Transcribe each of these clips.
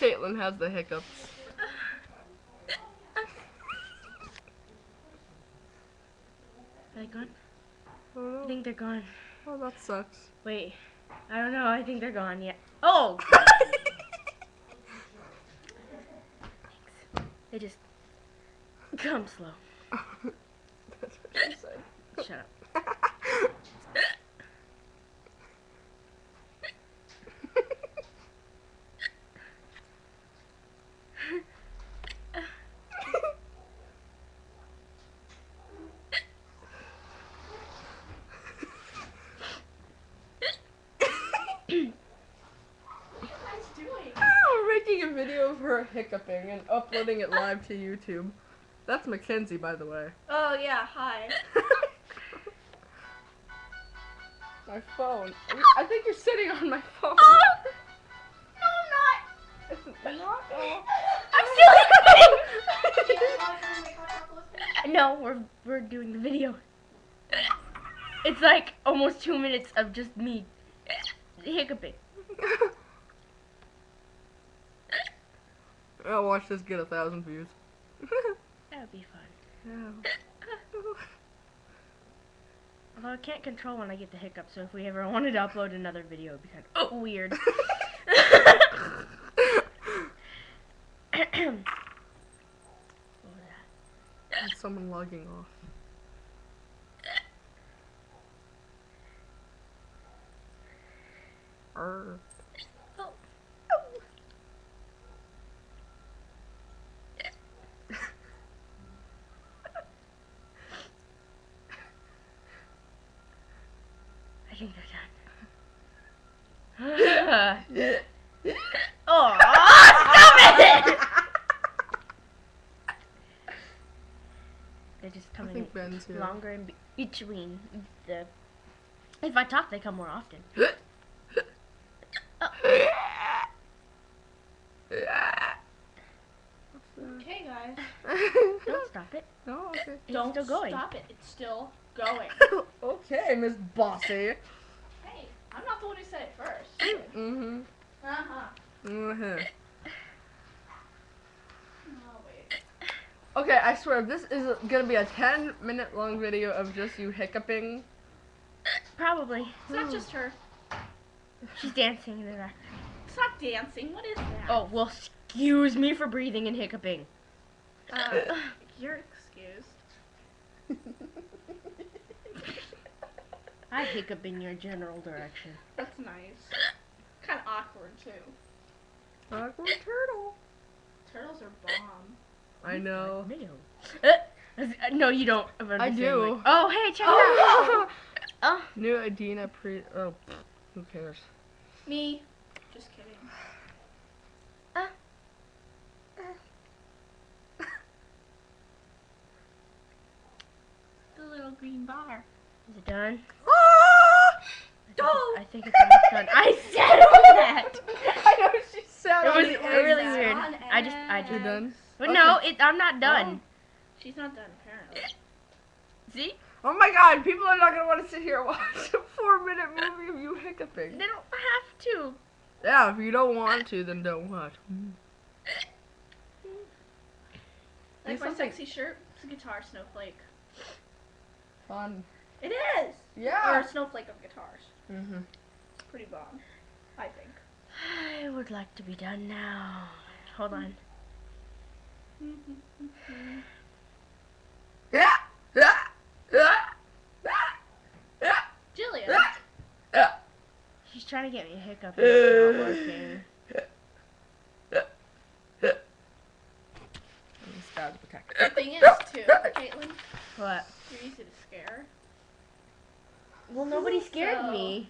Caitlin has the hiccups. Are they gone? Oh, I think they're gone. oh, that sucks. Wait. I don't know. I think they're gone. Yeah. Oh! Thanks. They just come slow. That's what she said. Shut up. We're making a video of her hiccuping and uploading it live to YouTube. That's Mackenzie, by the way. Oh yeah, hi. My phone. I think you're sitting on my phone. Oh! No, I'm not. It's not. Oh. I'm still No, we're doing the video. It's like almost 2 minutes of just me hiccuping. I'll watch this get 1,000 views. That would be fun. Yeah. Although I can't control when I get the hiccups, so if we ever wanted to upload another video, it would be kind of weird. What was that? It's someone logging off. Arr. Oh. I think they're done. Oh, stop it! They're just I coming think Ben's here. longer in between. If I talk, they come more often. Okay, guys. Don't stop it. Oh, okay. It's Don't still going. stop it. It's still going. Okay, Miss Bossy. Hey, I'm not the one who said it first. Mm-hmm. Uh-huh. Mm-hmm. Oh, wait. Okay, I swear, if this is gonna be a 10-minute long video of just you hiccuping. Probably. It's not just her. She's dancing in the back. It's not dancing. What is that? Oh, well, excuse me for breathing and hiccuping. You're excused. I hiccup in your general direction. That's nice. Kind of awkward, too. Awkward turtle. Turtles are bomb. I know. No, you don't. I do. Like, oh, hey, check it out. Oh. New Adina pre. Oh, who cares? Me. Just kidding. The little green bar. Is it done? Oh! I think it's almost done. I said that. I know she said It was on the really eggs. weird. On I just. You're done? But no, Okay. I'm not done. She's not done, apparently. See? Oh my god, people are not gonna want to sit here and watch a 4-minute movie of you hiccuping. They don't have to. Yeah, if you don't want to, then don't watch. Like my something- sexy shirt. It's a guitar snowflake. Fun. It is! Or Yeah. a snowflake of guitars. Mm-hmm. Pretty bomb. I think. I would like to be done now. Hold on. Yeah. Yeah. Yeah. Yeah. Jillian. Yeah. She's trying to get me a hiccup. And it's not working. The thing is, too, Caitlin, What? you're easy to scare. Well, nobody scared So- me.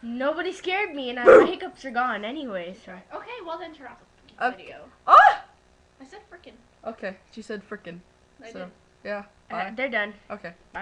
Nobody scared me, and my hiccups are gone anyway. So. Okay, well then turn off the Okay. video. Ah! I said frickin'. Okay, she said frickin'. I So, did. yeah. Bye. They're done. Okay. Bye.